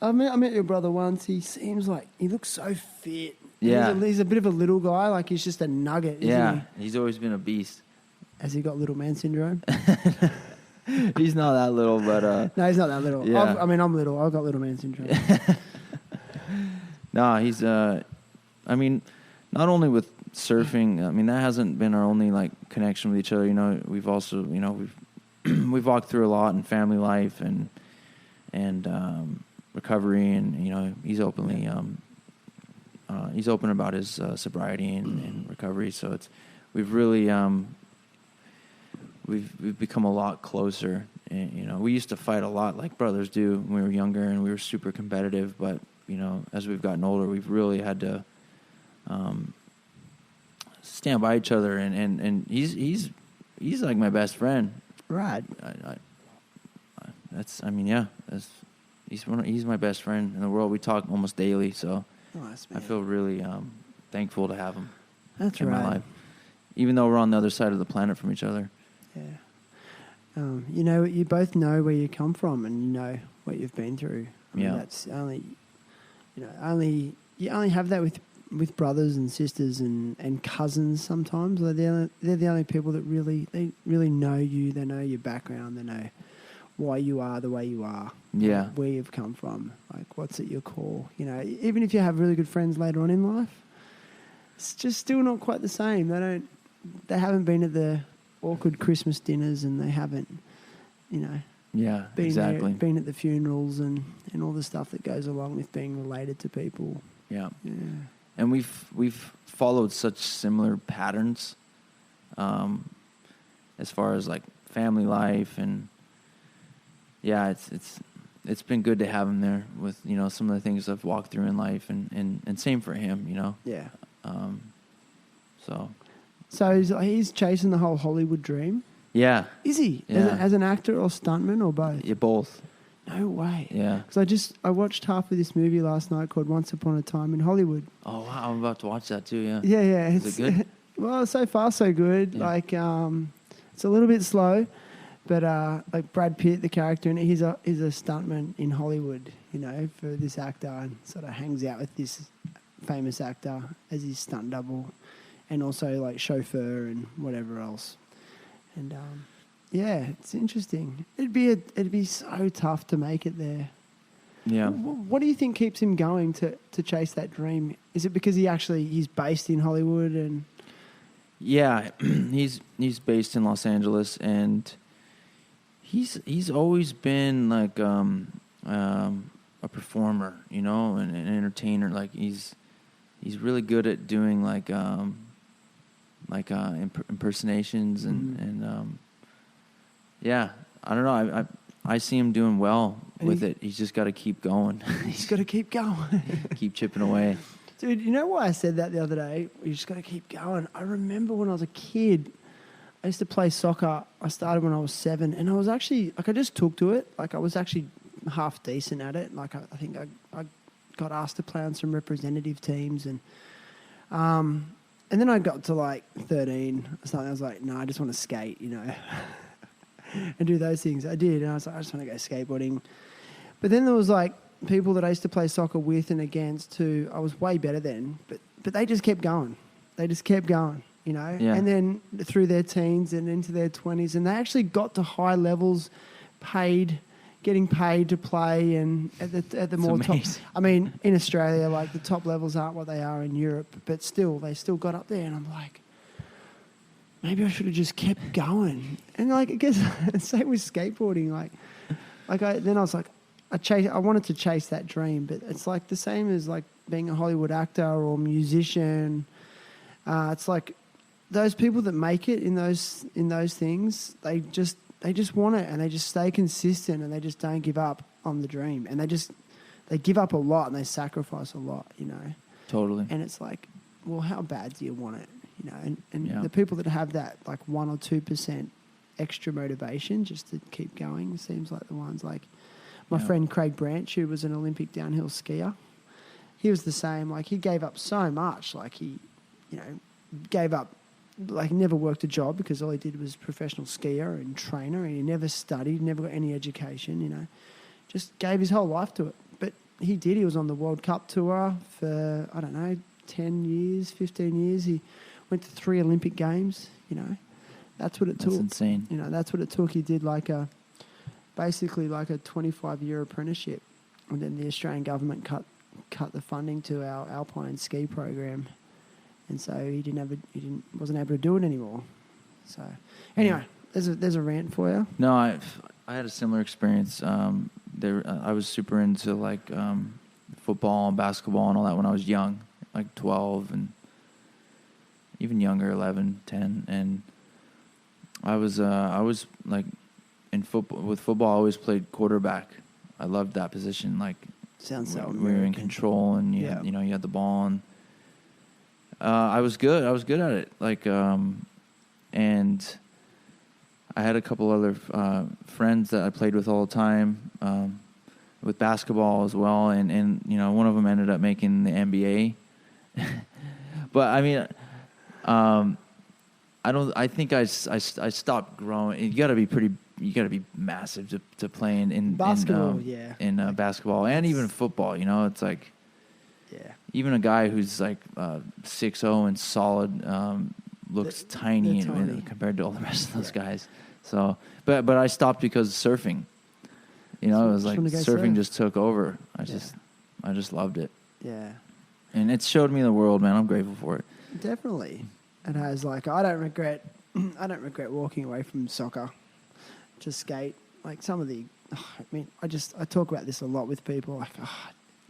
I met your brother once. He seems like he looks so fit. Yeah. He's a bit of a little guy. Like he's just a nugget. Isn't Yeah. He's always been a beast. Has he got little man syndrome? He's not that little, but No, he's not that little. Yeah. I'm little. I've got little man syndrome. no, he's I mean, not only with surfing, I mean that hasn't been our only like connection with each other. We've also, we've walked through a lot in family life and recovery, and he's openly he's open about his sobriety and recovery. So we've really we've become a lot closer. And, we used to fight a lot like brothers do when we were younger, and we were super competitive. But as we've gotten older, we've really had to stand by each other. And he's like my best friend. Right. He's my best friend in the world. We talk almost daily, so Nice, man. I feel really thankful to have him That's in right. my life, even though we're on the other side of the planet from each other. Yeah. You both know where you come from, and you know what you've been through. I mean, Yeah. that's only, you only have that with brothers and sisters and cousins. Sometimes they're the only people that really know you. They know your background. They know why you are the way you are. Yeah. Where you've come from. Like, what's at your core. Even if you have really good friends later on in life, it's just still not quite the same. They haven't been at the awkward Christmas dinners, and they haven't, Yeah, exactly. been at the funerals and all the stuff that goes along with being related to people. Yeah. Yeah. And we've followed such similar patterns, as far as like family life, and yeah, it's been good to have him there with some of the things I've walked through in life, and same for him, Yeah. So he's chasing the whole Hollywood dream. yeah, Is he? Yeah. As an actor or stuntman or both? yeah, both. No way. Yeah. Because I watched half of this movie last night called Once Upon a Time in Hollywood. Oh wow, I'm about to watch that too. Yeah. Yeah. Is it good? Well, so far so good. Yeah. Like it's a little bit slow, but like Brad Pitt, the character, and he's a stuntman in Hollywood. For this actor, and sort of hangs out with this famous actor as his stunt double, and also like chauffeur and whatever else. And yeah, it's interesting. It'd be so tough to make it there. Yeah. What do you think keeps him going to chase that dream? Is it because he's based in Hollywood and? Yeah, he's based in Los Angeles, and he's always been like a performer, and an entertainer. Like he's really good at doing like impersonations and yeah, I don't know. I see him doing well with it. He's just got to keep going. He's got to keep going. Keep chipping away. Dude, you know why I said that the other day? You just got to keep going. I remember when I was a kid, I used to play soccer. I started when I was 7, and I was actually, like, I just took to it. Like, I was actually half decent at it. Like, I think I got asked to play on some representative teams, and then I got to, like, 13 or something. I was like, no, I just want to skate, and do those things. I did, and I was like, I just want to go skateboarding. But then there was, like, people that I used to play soccer with and against who I was way better than, but they just kept going. They just kept going, Yeah. And then through their teens and into their 20s, and they actually got to high levels, paid, getting paid to play, and at the more top. I mean, in Australia, like the top levels aren't what they are in Europe, but still, they still got up there, and I'm like, maybe I should have just kept going. And like, I guess same with skateboarding. Then I was like, I wanted to chase that dream, but it's like the same as like being a Hollywood actor or musician. It's like those people that make it in those things, they just want it, and they just stay consistent, and they just don't give up on the dream, and they give up a lot, and they sacrifice a lot, you know. Totally. And it's like, well, how bad do you want it, you know? And Yeah. the people that have that like 1 or 2% extra motivation just to keep going seems like the ones like my friend Craig Branch, who was an Olympic downhill skier. He was the same. Like, he gave up so much. Like, he, you know, gave up. Like, he never worked a job because all he did was professional skier and trainer, and he never studied, never got any education, you know. Just gave his whole life to it. But he did. He was on the World Cup tour for, I don't know, 10 years, 15 years. He went to 3 Olympic Games, you know. That's what it took. That's insane. You know, that's what it took. He did basically like a 25-year apprenticeship. And then the Australian government cut the funding to our alpine ski program. And so he wasn't able to do it anymore. So anyway, there's a rant for you. No, I had a similar experience. I was super into like football and basketball and all that when I was young, like 12 and even younger, 11, 10, and I was like in football. With football, I always played quarterback. I loved that position. Like, sounds so we were in control, and you had the ball, and I was good. I was good at it. Like, and I had a couple other friends that I played with all the time with basketball as well, and you know, one of them ended up making the NBA. But I mean, I think I stopped growing. You got to be massive to play in basketball, in basketball and even football. You know, it's like, even a guy who's like 6'0" and solid looks tiny compared to all the rest of those guys. So, but I stopped because of surfing. You know, it was like surfing just took over. I just loved it. Yeah. And it showed me the world, man. I'm grateful for it. Definitely. It has, like, I don't regret walking away from soccer to skate. Like, some of I talk about this a lot with people. Like,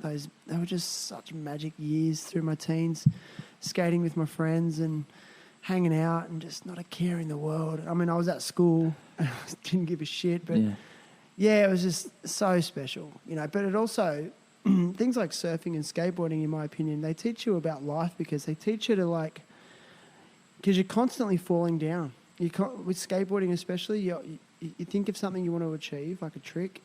they were just such magic years through my teens, skating with my friends and hanging out and just not a care in the world. I mean, I was at school, didn't give a shit, but it was just so special, you know. But it also, things like surfing and skateboarding, in my opinion, they teach you about life because they teach you to because you're constantly falling down. With skateboarding especially, you think of something you want to achieve, like a trick,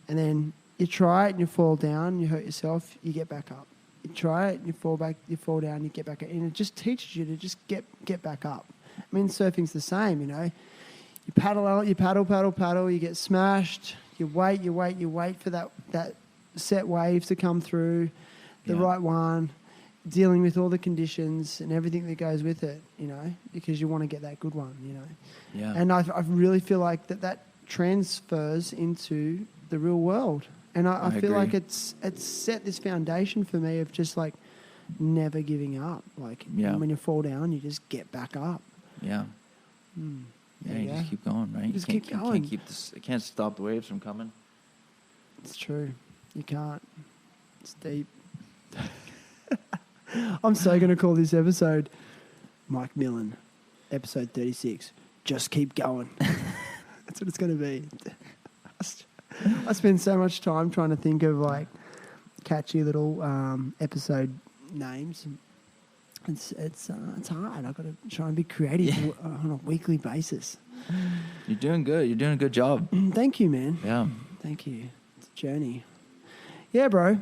and then you try it and you fall down, you hurt yourself, you get back up. You try it and you fall down, you get back up. And it just teaches you to just get back up. I mean, surfing's the same, you know. You paddle, you get smashed, you wait for that set wave to come through, the right one, dealing with all the conditions and everything that goes with it, you know, because you want to get that good one, you know. Yeah. And I really feel like that transfers into the real world. And I feel agree. like it's set this foundation for me of just like never giving up. Like when you fall down, you just get back up. Yeah. You just keep going, right? You just keep going. You can't stop the waves from coming. It's true. You can't. It's deep. I'm so going to call this episode Mike Millin, episode 36. Just keep going. That's what it's going to be. I spend so much time trying to think of like catchy little episode names. It's hard. I've got to try and be creative on a weekly basis. You're doing good. You're doing a good job. Thank you, man. Yeah. Thank you. It's a journey. Yeah, bro.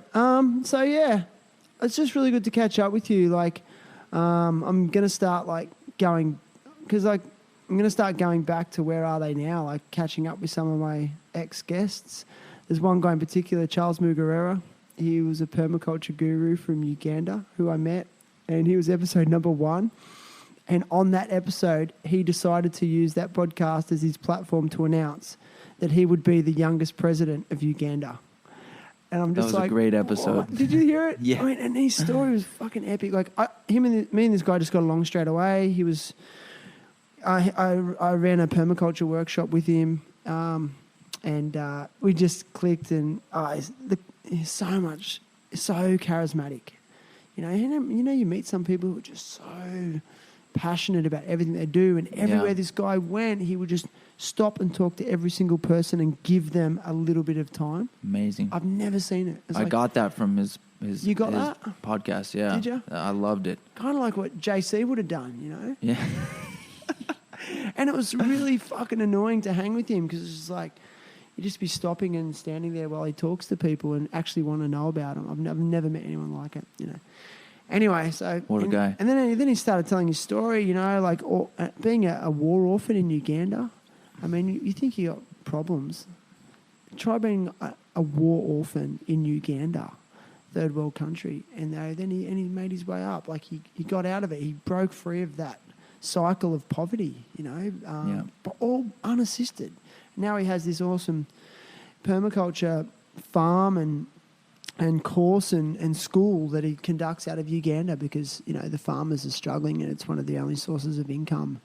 So yeah, it's just really good to catch up with you. Like, I'm gonna start going back to where are they now? Like catching up with some of my ex-guests. There's one guy in particular, Charles Mugarera. He was a permaculture guru from Uganda who I met, and he was episode number 1. And on that episode, he decided to use that podcast as his platform to announce that he would be the youngest president of Uganda. And I'm That just was like, a great episode. "What? Did you hear it?" Yeah. I mean, and his story was fucking epic. Like, me and this guy just got along straight away. He was, I ran a permaculture workshop with him, and we just clicked. And he's so charismatic. You meet some people who are just so passionate about everything they do, and everywhere this guy went, he would just stop and talk to every single person and give them a little bit of time. Amazing. I've never seen it. I got that from his You got his that? podcast. Yeah. Did you? I loved it. Kind of like what JC would have done, Yeah. And it was really fucking annoying to hang with him because it's just like you just be stopping and standing there while he talks to people and actually want to know about him. I've never met anyone like it. Anyway, so What a guy. And then he started telling his story. Like being a war orphan in Uganda. I mean, you think you got problems? Try being a war orphan in Uganda, third world country, and then he made his way up. Like he got out of it. He broke free of that cycle of poverty. But all unassisted. Now he has this awesome permaculture farm and course and school that he conducts out of Uganda because the farmers are struggling and it's one of the only sources of income.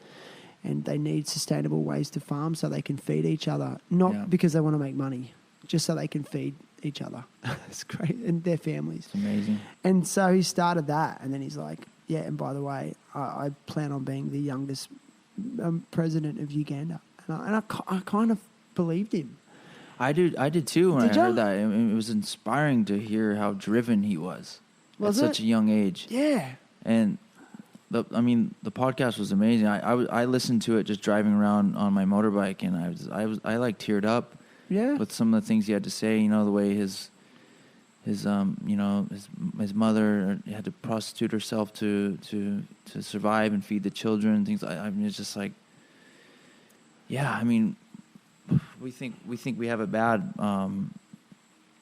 And they need sustainable ways to farm so they can feed each other, not because they want to make money, just so they can feed each other. It's great, and their families. It's amazing. And so he started that, and then he's like, "Yeah, and by the way, I plan on being the youngest president of Uganda," and I kind of believed him. I did too when Did I ya? heard that. It was inspiring to hear how driven he was at it? such a young age. Yeah. And the podcast was amazing. I listened to it just driving around on my motorbike, and I like teared up with some of the things he had to say. The way his mother had to prostitute herself to survive and feed the children. Things. I mean, it's just like, I mean, we think we have it bad, and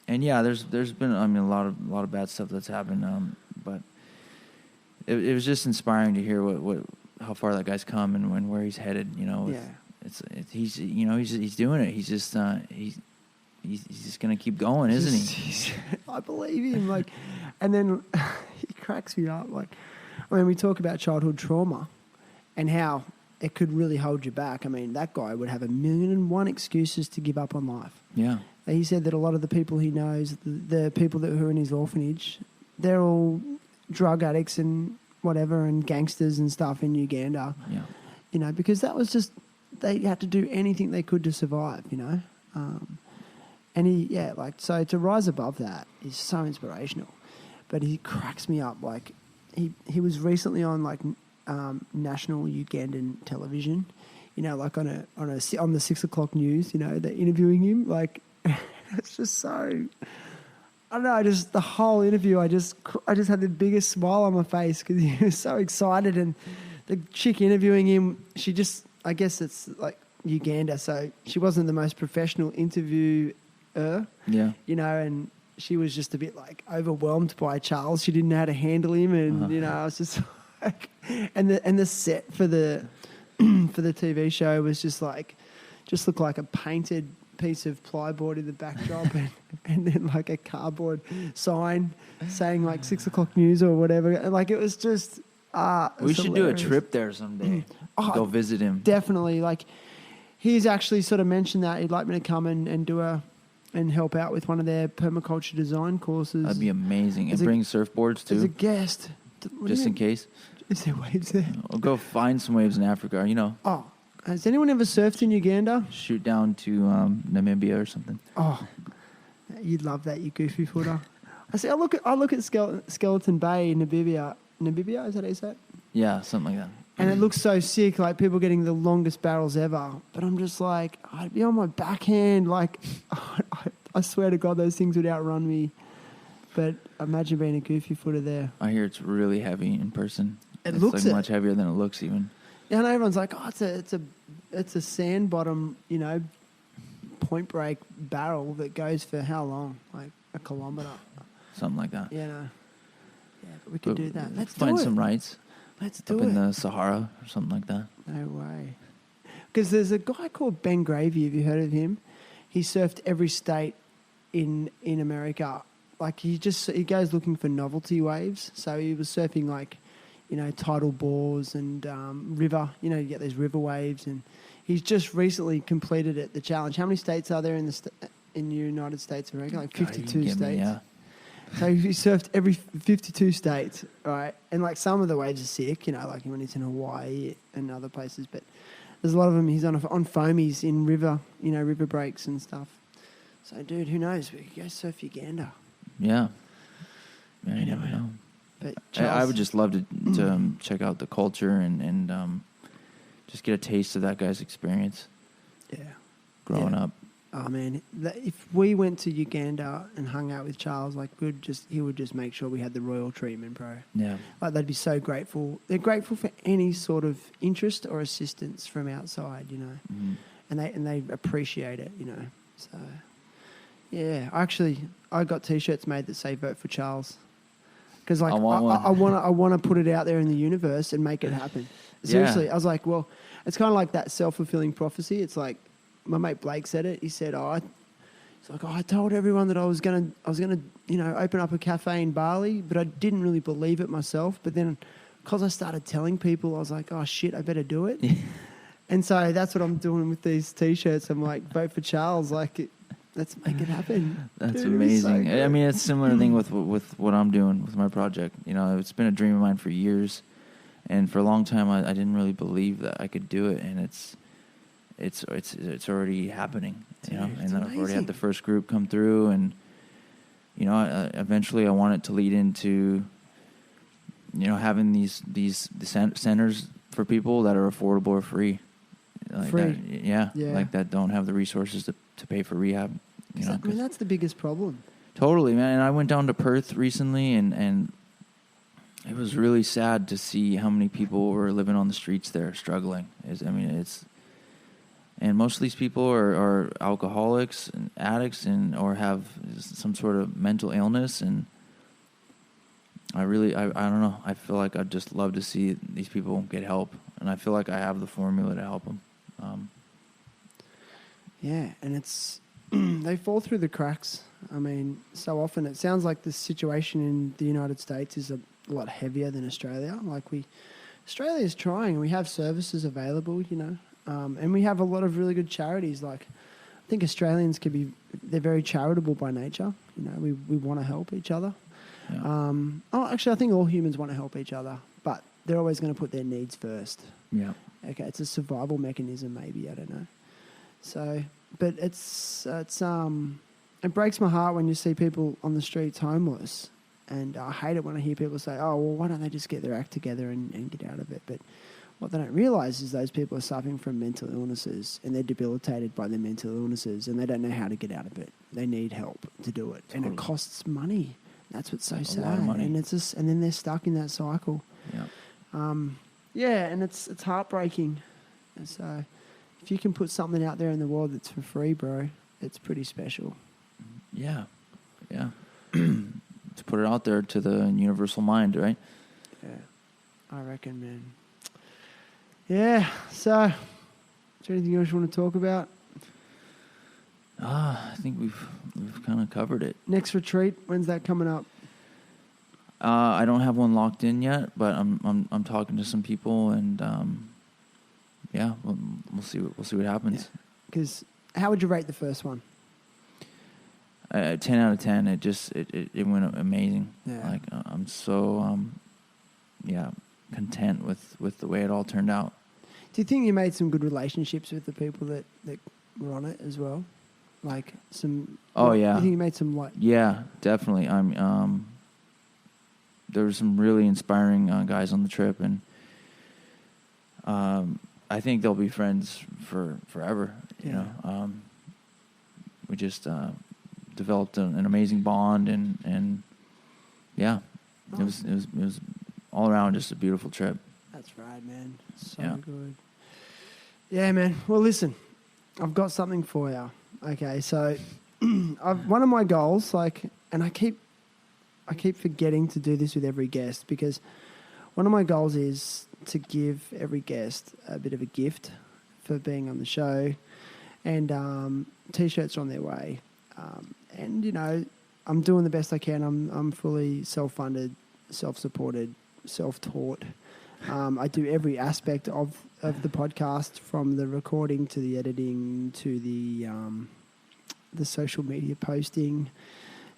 there's been a lot of bad stuff that's happened, but. It was just inspiring to hear how far that guy's come and where he's headed. He's doing it. He's just gonna keep going, isn't he? I believe him. And then he cracks me up. We talk about childhood trauma and how it could really hold you back. I mean, that guy would have 1,000,001 excuses to give up on life. Yeah. He said that a lot of the people he knows, the people who are in his orphanage, they're all drug addicts and whatever and gangsters and stuff in Uganda. Yeah. Because that was just, they had to do anything they could to survive, and so to rise above that is so inspirational. But he cracks me up. He was recently on national Ugandan television, on the 6 o'clock news, they're interviewing him. It's just so, I don't know, just the whole interview, I just had the biggest smile on my face because he was so excited. And the chick interviewing him, she just, I guess it's like Uganda, so she wasn't the most professional interviewer. Yeah. And she was just a bit overwhelmed by Charles. She didn't know how to handle him, and I was just and the set for the for the TV show was just looked like a painted piece of plyboard in the backdrop and then a cardboard sign saying 6 o'clock news or whatever. It was just we should do a trip there someday. Go visit him. Definitely. He's actually sort of mentioned that he'd like me to come and do and help out with one of their permaculture design courses. That'd be amazing. And bring surfboards too. As a guest. Just in case. Is there waves there? I'll go find some waves in Africa, Oh, has anyone ever surfed in Uganda? Shoot down to Namibia or something. Oh, you'd love that, you goofy footer. I look at Skeleton Bay in Namibia. Namibia, is that how you say it? Yeah, something like that. And it looks so sick, people getting the longest barrels ever. But I'm just I'd be on my backhand. I swear to God, those things would outrun me. But imagine being a goofy footer there. I hear it's really heavy in person. It looks much heavier than it looks even. Yeah, and everyone's it's a sand bottom, point break barrel that goes for how long? A kilometre. Something like that. Yeah, but we could do that. Let's find do it. some rights. Let's do up it. in the Sahara or something like that. No way. Because there's a guy called Ben Gravy. Have you heard of him? he surfed every state in America. Like he goes looking for novelty waves. So he was surfing like, tidal bores and river. You get these river waves, and he's just recently completed it. The challenge. How many states are there in the United States of America? Like 52 states. Yeah. So he surfed every 52 states, right? And like some of the waves are sick, like when he's in Hawaii and other places. But there's a lot of them. He's on foamies in river, river breaks and stuff. So, dude, who knows? We could go surf Uganda. Yeah. Yeah, you never know. But I would just love to check out the culture and just get a taste of that guy's experience. Yeah. Growing up. Oh man, if we went to Uganda and hung out with Charles, like he would just make sure we had the royal treatment, bro. Yeah. Like they'd be so grateful. They're grateful for any sort of interest or assistance from outside, Mm-hmm. and they appreciate it, So yeah, I got T-shirts made that say "Vote for Charles." Because like I want to put it out there in the universe and make it happen. Seriously, I was like, well, it's kind of like that self-fulfilling prophecy. It's like my mate Blake said it. He said, I told everyone that I was gonna open up a cafe in Bali, but I didn't really believe it myself. But then, because I started telling people, I was like, oh shit, I better do it. And so that's what I'm doing with these T-shirts. I'm like, vote for Charles, let's make it happen. That's Dude, amazing. So I mean, it's a similar thing with what I'm doing with my project. It's been a dream of mine for years, and for a long time I didn't really believe that I could do it, and it's already happening. Dude, and I've already had the first group come through, and eventually I want it to lead into having these centers for people that are affordable or free. Like free. That, like that don't have the resources to pay for rehab. That's the biggest problem. Totally, man. And I went down to Perth recently, and it was really sad to see how many people were living on the streets there, struggling. And most of these people are alcoholics and addicts, or have some sort of mental illness. And I don't know. I feel like I'd just love to see these people get help, and I feel like I have the formula to help them. Yeah, and it's they fall through the cracks. I mean, so often it sounds like the situation in the United States is a lot heavier than Australia. Australia is trying. We have services available, and we have a lot of really good charities. Like, I think Australians they're very charitable by nature. We want to help each other. Yeah. Actually, I think all humans want to help each other, but they're always going to put their needs first. Yeah. Okay, it's a survival mechanism, maybe, I don't know. So, but it breaks my heart when you see people on the streets homeless, and I hate it when I hear people say, "Oh, well, why don't they just get their act together and get out of it?" But what they don't realise is those people are suffering from mental illnesses, and they're debilitated by their mental illnesses, and they don't know how to get out of it. They need help to do it, Totally. and it costs money. That's what's so sad. A lot of money. And and then they're stuck in that cycle. Yeah. And it's heartbreaking. And so, if you can put something out there in the world that's for free, bro, it's pretty special. Yeah. Yeah. To put it out there to the universal mind, right? Yeah, I reckon, man. Yeah. So, is there anything else you want to talk about? I think we've kind of covered it. Next retreat, when's that coming up? I don't have one locked in yet, but I'm talking to some people, and we'll see what happens. Because how would you rate the first one? 10 out of 10. It went amazing. Yeah. Like I'm so content with the way it all turned out. Do you think you made some good relationships with the people that were on it as well? Like some. Oh Do yeah. you think you made some Yeah, definitely. There were some really inspiring guys on the trip, and I think they'll be friends for forever. We just developed an amazing bond, and yeah, Nice. it was all around just a beautiful trip. That's right, man. So Yeah. good. Yeah, man. Well, listen, I've got something for you. Okay, so one of my goals, and I keep forgetting to do this with every guest, because one of my goals is to give every guest a bit of a gift for being on the show, and T-shirts are on their way. And, you know, I'm doing the best I can. I'm fully self-funded, self-supported, self-taught. I do every aspect of the podcast, from the recording to the editing to the social media posting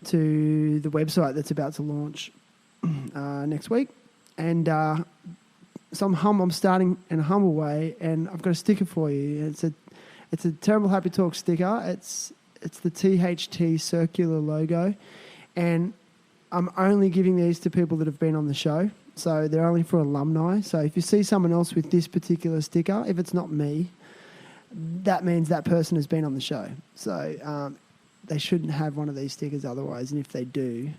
to the website that's about to launch next week. And so I'm starting in a humble way, and I've got a sticker for you. It's a Terrible Happy Talk sticker. It's the THT circular logo, and I'm only giving these to people that have been on the show. So they're only for alumni. So if you see someone else with this particular sticker, if it's not me, that means that person has been on the show. So they shouldn't have one of these stickers otherwise. And if they do,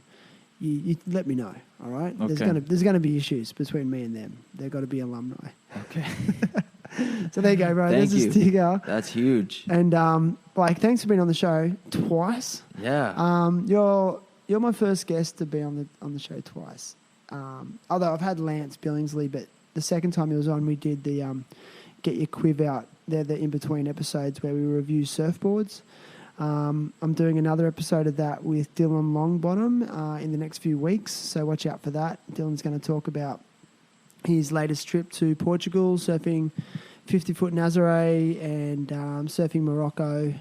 you let me know. All right. Okay. There's gonna be issues between me and them. They've got to be alumni. Okay. So there you go, bro. Thank There's you. a sticker. That's huge. And Blake, thanks for being on the show twice. Yeah. You're my first guest to be on the show twice. Although I've had Lance Billingsley, but the second time he was on, we did the Get Your Quiv Out. They're the in-between episodes where we review surfboards. I'm doing another episode of that with Dylan Longbottom in the next few weeks, so watch out for that. Dylan's going to talk about his latest trip to Portugal, surfing 50-foot Nazare and surfing Morocco,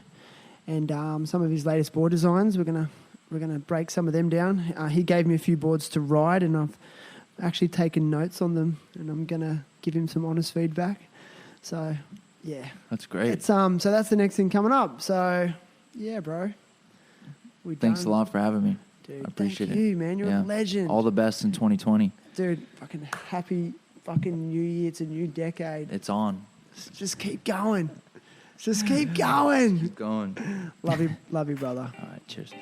and some of his latest board designs. We're gonna break some of them down. He gave me a few boards to ride, and I've actually taken notes on them, and I'm gonna give him some honest feedback. So yeah, That's great. it's so that's the next thing coming up. So yeah, bro. Thanks a lot for having me. Dude, I appreciate thank you, man. You're a legend. All the best in 2020. Dude, fucking happy fucking new year. It's a new decade. It's on. Just keep going. Just keep going. Keep going. Love you, brother. All right. Cheers.